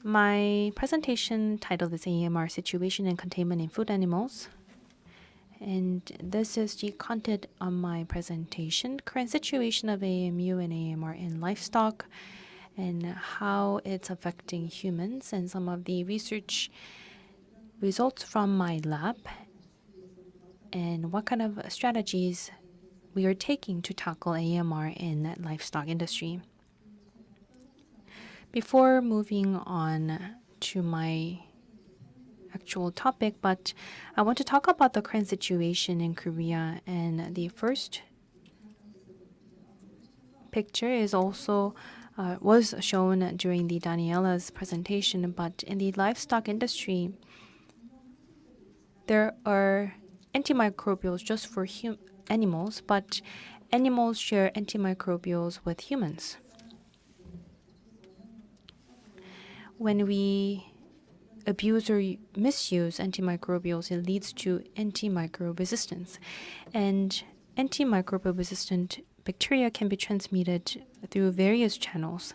My presentation title is AMR Situation and Containment in Food Animals. And this is the content of my presentation, current situation of AMU and AMR in livestock, and how it's affecting humans, and some of the research results from my lab, and what kind of strategies we are taking to tackle AMR in the livestock industry. Before moving on to my actual topic, but I want to talk about the current situation in Korea. And the first picture is also was shown during the Daniela's presentation. But in the livestock industry, there are antimicrobials just for animals, but animals share antimicrobials with humans. When we abuse or misuse antimicrobials, it leads to antimicrobial resistance. And antimicrobial resistant bacteria can be transmitted through various channels.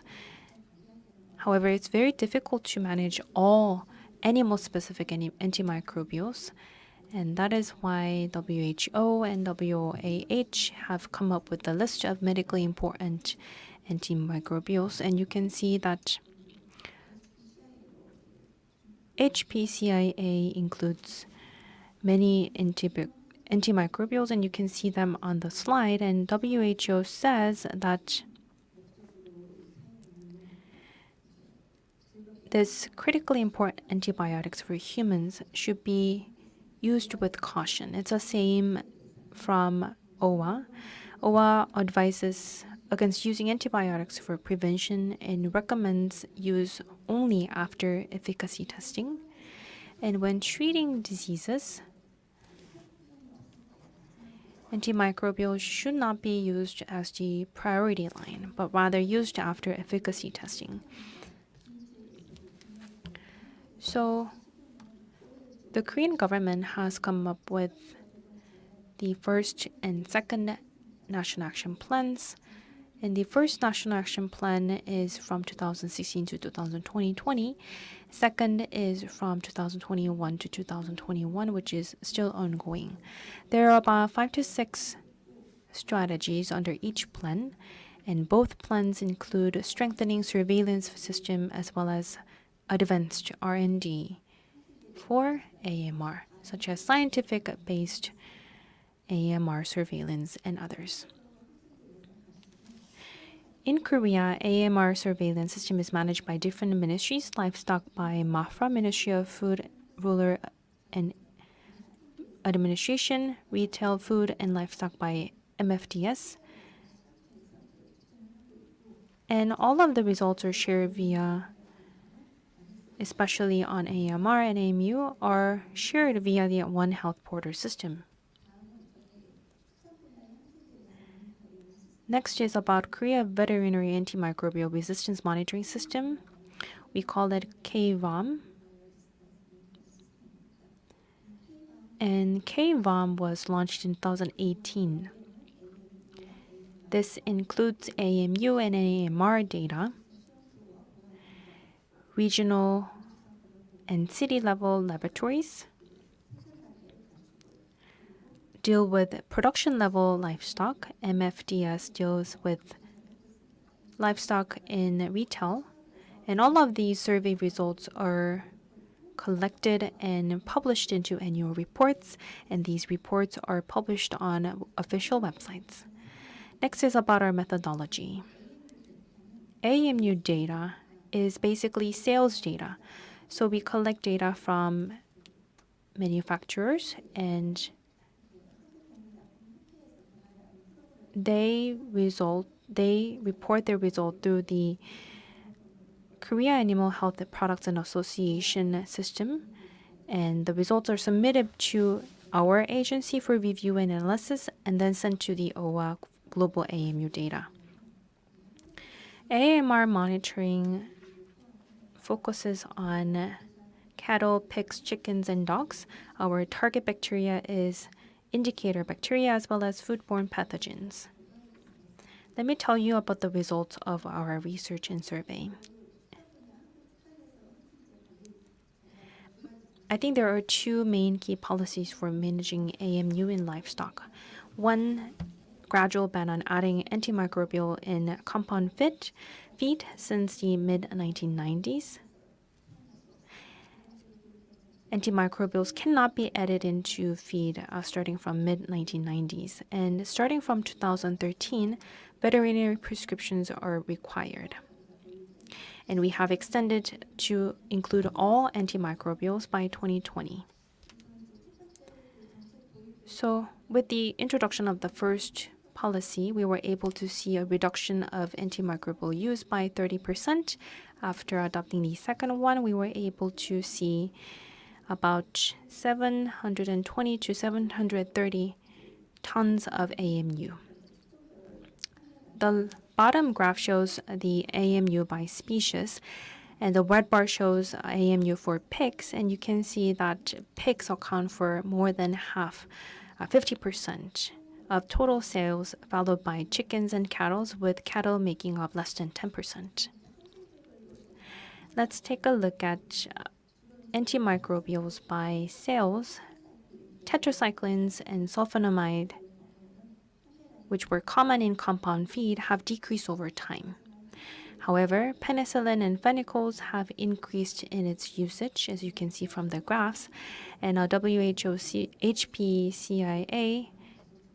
However, it's very difficult to manage all animal-specific antimicrobials, and that is why WHO and WOAH have come up with a list of medically important antimicrobials. And you can see that HPCIA includes many antimicrobials, and you can see them on the slide. And WHO says that this critically important antibiotics for humans should be used with caution. It's the same from OWA. OWA advises against using antibiotics for prevention and recommends use only after efficacy testing. And when treating diseases, antimicrobials should not be used as the priority line, but rather used after efficacy testing. So the Korean government has come up with the first and second national action plans. And the first national action plan is from 2016 to 2020. Second is from 2021 to 2021, which is still ongoing. There are about 5 to 6 strategies under each plan, and both plans include strengthening surveillance system as well as advanced R&D for AMR, such as scientific-based AMR surveillance and others. In Korea, AMR surveillance system is managed by different ministries: livestock by MAFRA, Ministry of Food, Rural and Administration; retail, food, and livestock by MFDS. And all of the results are shared via, especially on AMR and AMU, are shared via the One Health Portal system. Next is about Korea Veterinary Antimicrobial Resistance Monitoring System. We call it KVOM. And KVOM was launched in 2018. This includes AMU and AMR data, regional and city-level laboratories, deal with production-level livestock. MFDS deals with livestock in retail. And all of these survey results are collected and published into annual reports, and these reports are published on official websites. Next is about our methodology. AMU data is basically sales data. So we collect data from manufacturers, and they report their result through the Korea Animal Health Products and Association system, and the results are submitted to our agency for review and analysis, and then sent to the OWA Global AMU data. AMR monitoring focuses on cattle, pigs, chickens, and dogs. Our target bacteria is indicator bacteria as well as foodborne pathogens. Let me tell you about the results of our research and survey. I think there are two main key policies for managing AMU in livestock. One, gradual ban on adding antimicrobial in compound feed since the mid-1990s. Antimicrobials cannot be added into feed starting from mid-1990s, and starting from 2013, veterinary prescriptions are required. And we have extended to include all antimicrobials by 2020. So with the introduction of the first policy, we were able to see a reduction of antimicrobial use by 30%. After adopting the second one, we were able to see about 720 to 730 tons of AMU. The bottom graph shows the AMU by species, and the red bar shows AMU for pigs, and you can see that pigs account for more than half, 50% of total sales, followed by chickens and cattle, with cattle making up less than 10%. Let's take a look at antimicrobials by sales. Tetracyclines and sulfonamide, which were common in compound feed, have decreased over time. However, penicillin and phenycols have increased in its usage, as you can see from the graphs, and WHO HPCIA,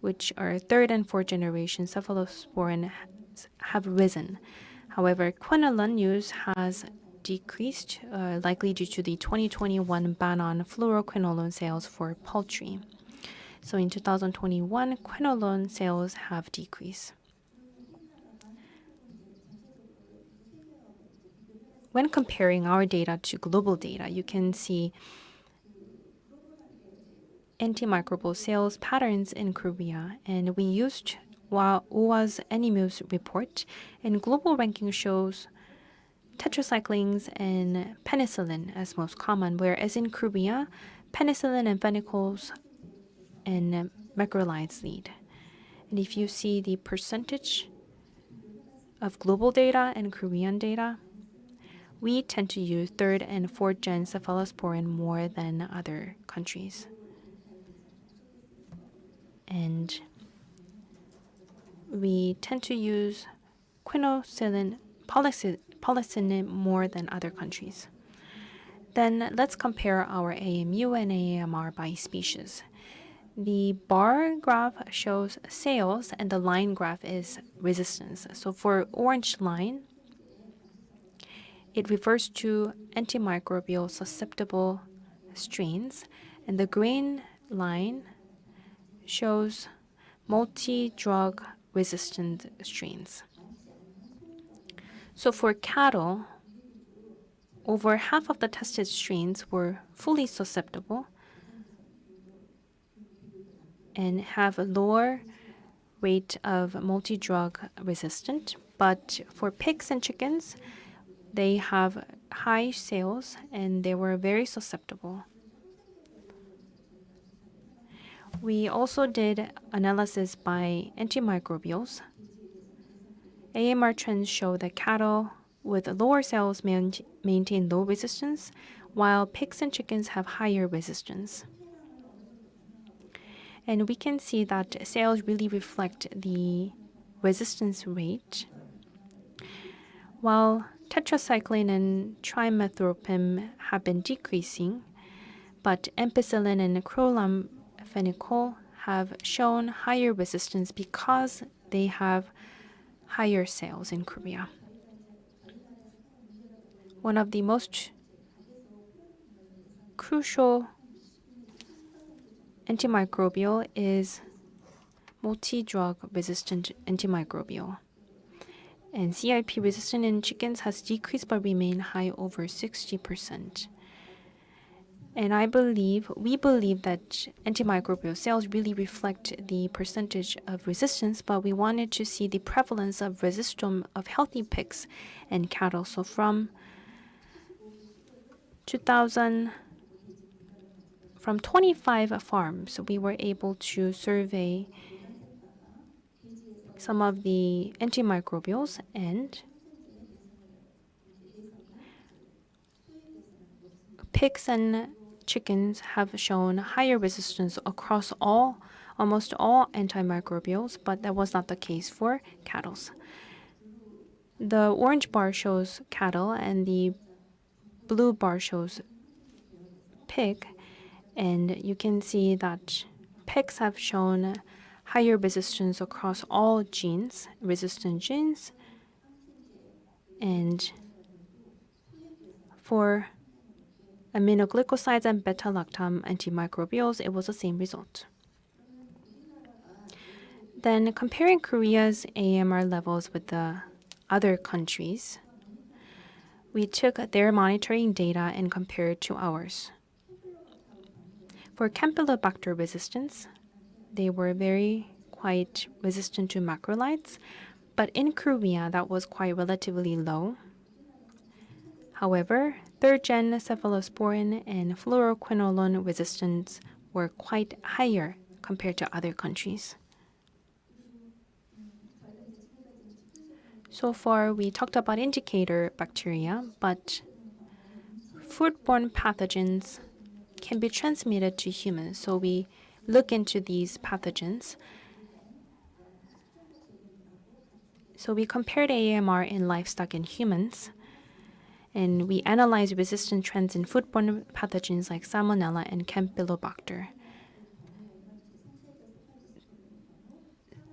which are third and fourth generation cephalosporin, have risen. However, quinolone use has decreased, likely due to the 2021 ban on fluoroquinolone sales for poultry. So in 2021, quinolone sales have decreased. When comparing our data to global data, you can see antimicrobial sales patterns in Korea, and we used OA's Animus report, and global ranking shows tetracyclines and penicillin as most common, whereas in Korea, penicillin and phenycols and macrolides lead. And if you see the percentage of global data and Korean data, we tend to use third and fourth gen cephalosporin more than other countries. And we tend to use quinosilin, polycinin more than other countries. Then let's compare our AMU and AMR by species. The bar graph shows sales and the line graph is resistance. So for orange line, it refers to antimicrobial susceptible strains, and the green line shows multi-drug resistant strains. So for cattle, over half of the tested strains were fully susceptible and have a lower rate of multi-drug resistant. But for pigs and chickens, they have high sales and they were very susceptible. We also did analysis by antimicrobials. AMR trends show that cattle with lower sales maintain low resistance, while pigs and chickens have higher resistance. And we can see that sales really reflect the resistance rate, while tetracycline and trimethoprim have been decreasing, but ampicillin and chloramphenicol have shown higher resistance because they have higher sales in Korea. One of the most crucial antimicrobial is multi-drug resistant antimicrobial. And CIP resistant in chickens has decreased but remained high over 60%. And we believe that antimicrobial sales really reflect the percentage of resistance, but we wanted to see the prevalence of resistome of healthy pigs and cattle. So from 25 farms, we were able to survey some of the antimicrobials, and pigs and chickens have shown higher resistance across almost all antimicrobials, but that was not the case for cattle. The orange bar shows cattle and the blue bar shows pig, and you can see that pigs have shown higher resistance across all genes, resistant genes, and for aminoglycosides and beta-lactam antimicrobials, it was the same result. Then comparing Korea's AMR levels with the other countries, we took their monitoring data and compared to ours. For Campylobacter resistance, they were quite resistant to macrolides, but in Korea that was quite relatively low. However, third-gen cephalosporin and fluoroquinolone resistance were quite higher compared to other countries. So far, we talked about indicator bacteria, but foodborne pathogens can be transmitted to humans. So we look into these pathogens. So we compared AMR in livestock and humans, and we analyzed resistant trends in foodborne pathogens like Salmonella and Campylobacter.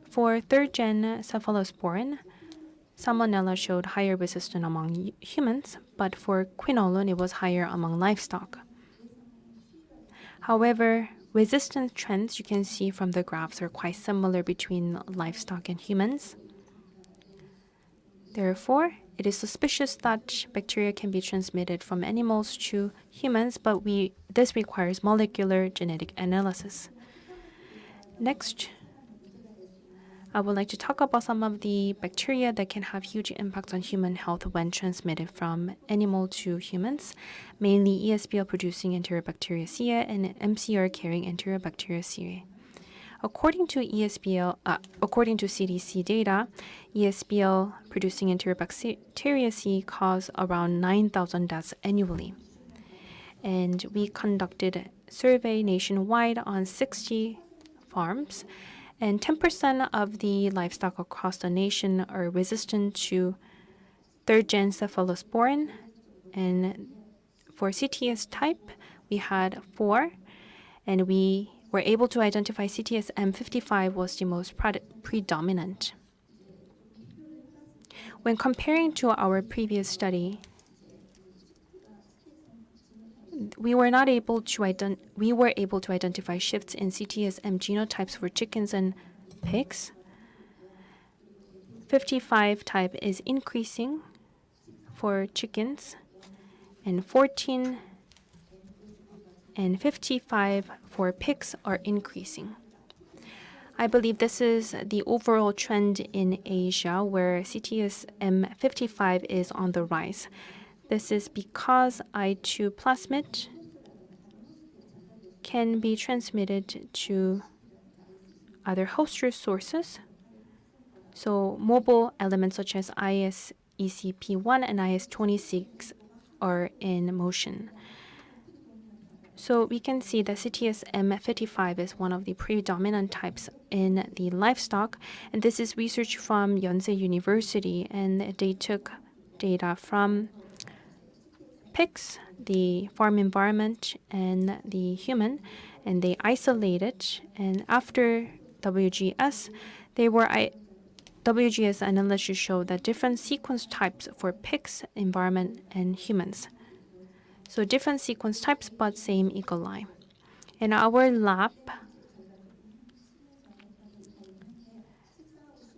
For third-gen cephalosporin, Salmonella showed higher resistance among humans, but for quinolone, it was higher among livestock. However, resistance trends you can see from the graphs are quite similar between livestock and humans. Therefore, it is suspicious that bacteria can be transmitted from animals to humans, but this requires molecular genetic analysis. Next, I would like to talk about some of the bacteria that can have huge impacts on human health when transmitted from animal to humans, mainly ESBL-producing Enterobacteriaceae and MCR-carrying Enterobacteriaceae. According to CDC data, ESBL-producing Enterobacteriaceae cause around 9,000 deaths annually. And we conducted a survey nationwide on 60 farms, and 10% of the livestock across the nation are resistant to third-gen cephalosporin. And for CTS type, we had 4, and we were able to identify CTS M55 was the most predominant. When comparing to our previous study, we were able to identify shifts in CTSM genotypes for chickens and pigs. 55 type is increasing for chickens, and 14 and 55 for pigs are increasing. I believe this is the overall trend in Asia, where CTSM 55 is on the rise. This is because I2 plasmid can be transmitted to other host sources. So mobile elements such as ISECP1 and IS26 are in motion. So we can see that CTSM55 is one of the predominant types in the livestock, and this is research from Yonsei University, and they took data from pigs, the farm environment, and the human, and they isolated. And after WGS, WGS analysis showed that different sequence types for pigs, environment, and humans. So different sequence types, but same E. coli. In our lab,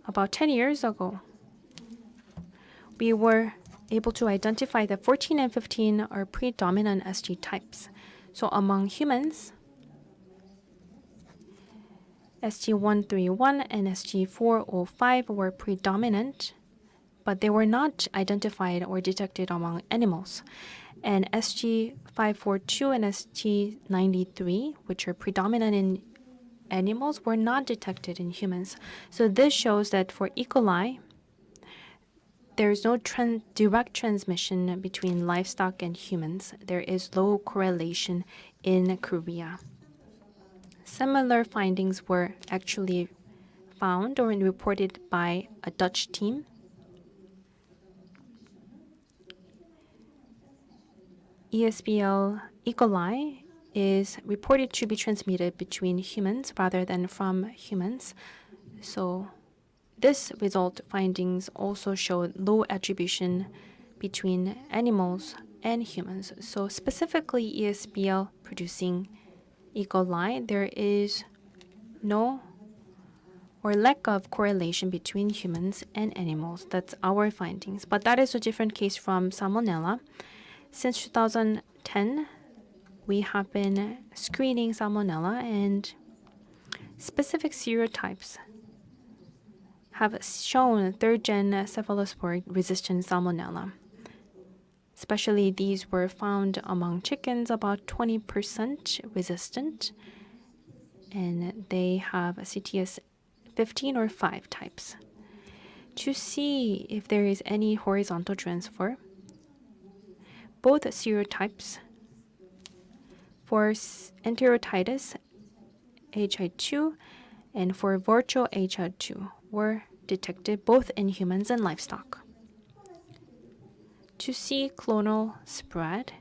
about 10 years ago, we were able to identify that 14 and 15 are predominant SG types. So among humans, SG131 and SG405 were predominant, but they were not identified or detected among animals. And SG542 and SG93, which are predominant in animals, were not detected in humans. So this shows that for E. coli, there is no direct transmission between livestock and humans. There is low correlation in Korea. Similar findings were actually found or reported by a Dutch team. ESBL E. coli is reported to be transmitted between humans rather than from humans. So this result findings also showed low attribution between animals and humans. So specifically ESBL producing E. coli, there is no or lack of correlation between humans and animals. That's our findings. But that is a different case from Salmonella. Since 2010, we have been screening Salmonella, and specific serotypes have shown third-gen cephalospore-resistant Salmonella. Especially these were found among chickens, about 20% resistant, and they have a CTS 15 or 5 types. To see if there is any horizontal transfer, both serotypes for enterotitis HI2 and for virtual HI2 were detected both in humans and livestock. To see clonal spread,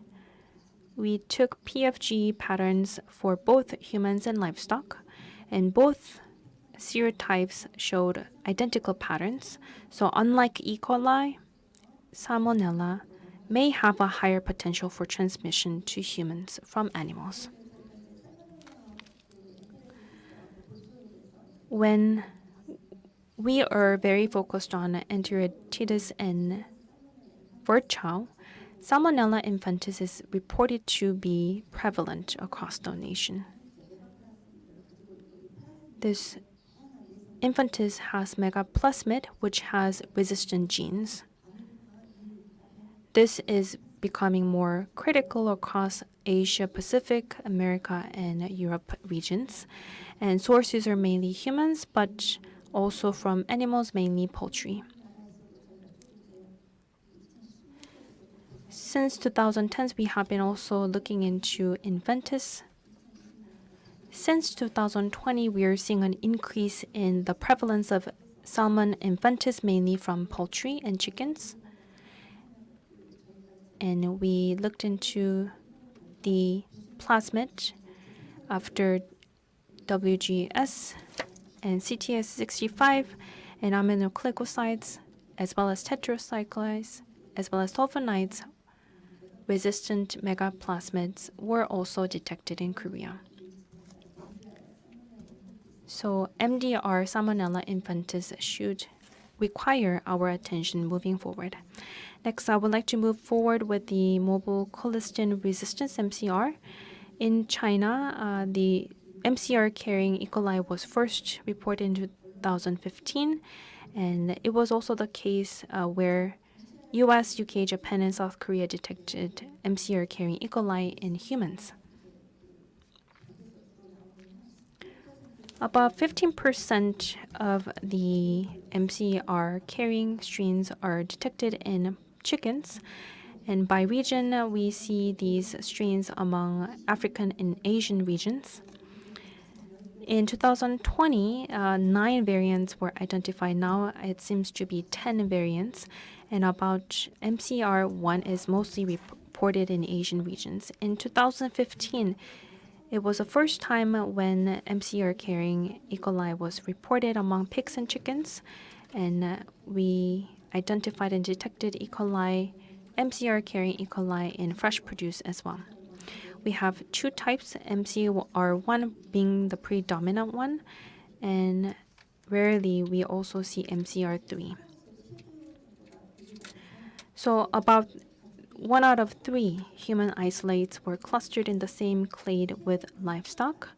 we took PFG patterns for both humans and livestock, and both serotypes showed identical patterns. So unlike E. coli, Salmonella may have a higher potential for transmission to humans from animals. When we are very focused on enterotitis and virchow, Salmonella infantis is reported to be prevalent across the nation. This infantis has megaplasmid, which has resistant genes. This is becoming more critical across Asia, Pacific, America, and Europe regions. And sources are mainly humans, but also from animals, mainly poultry. Since 2010s, we have been also looking into infantis. Since 2020, we are seeing an increase in the prevalence of Salmon infantis, mainly from poultry and chickens. And we looked into the plasmid after WGS and CTS65 and aminoglycosides, as well as tetracyclines, as well as sulfonides. Resistant megaplasmids were also detected in Korea. So MDR Salmonella infantis should require our attention moving forward. Next, I would like to move forward with the mobile colistin resistance MCR. In China, the MCR carrying E. coli was first reported in 2015, and it was also the case where US, UK, Japan, and South Korea detected MCR carrying E. coli in humans. About 15% of the MCR carrying strains are detected in chickens, and by region, we see these strains among African and Asian regions. In 2020, 9 variants were identified. Now it seems to be 10 variants, and about MCR1 is mostly reported in Asian regions. In 2015, it was the first time when MCR carrying E. coli was reported among pigs and chickens, and we identified and detected E. coli, MCR carrying E. coli in fresh produce as well. We have 2 types, MCR1 being the predominant one, and rarely we also see MCR3. So about 1 out of 3 human isolates were clustered in the same clade with livestock,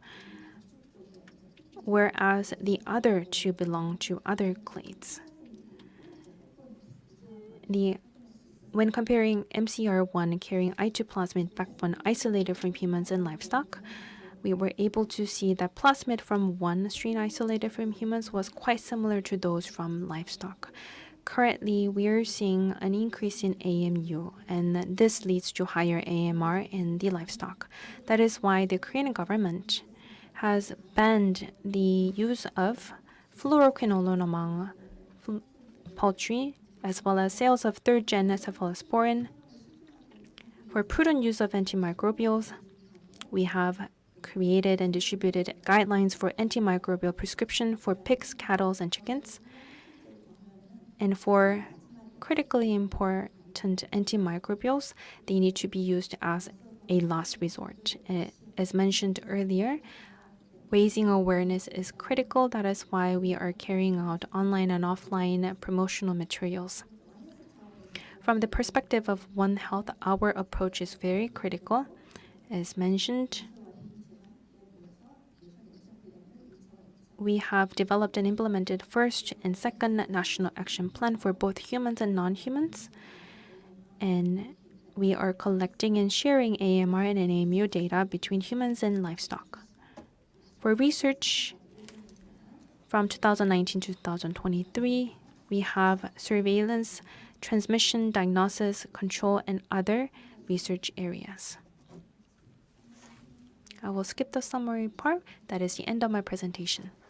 whereas the other 2 belong to other clades. When comparing MCR1 carrying I2 plasmid backbone isolated from humans and livestock, we were able to see that plasmid from one strain isolated from humans was quite similar to those from livestock. currently we are seeing an increase in AMU, and this leads to higher AMR in the livestock. That is why the Korean government has banned the use of fluoroquinolone among poultry, as well as sales of third-gen cephalosporin. For prudent use of antimicrobials, we have created and distributed guidelines for antimicrobial prescription for pigs, cattle, and chickens. And for critically important antimicrobials, they need to be used as a last resort. As mentioned earlier, raising awareness is critical. That is why we are carrying out online and offline promotional materials. From the perspective of One Health, our approach is very critical. As mentioned, we have developed and implemented first and second national action plan for both humans and non-humans. And we are collecting and sharing AMR and AMU data between humans and livestock. For research from 2019 to 2023, we have surveillance, transmission, diagnosis, control, and other research areas. I will skip the summary part. That is the end of my presentation.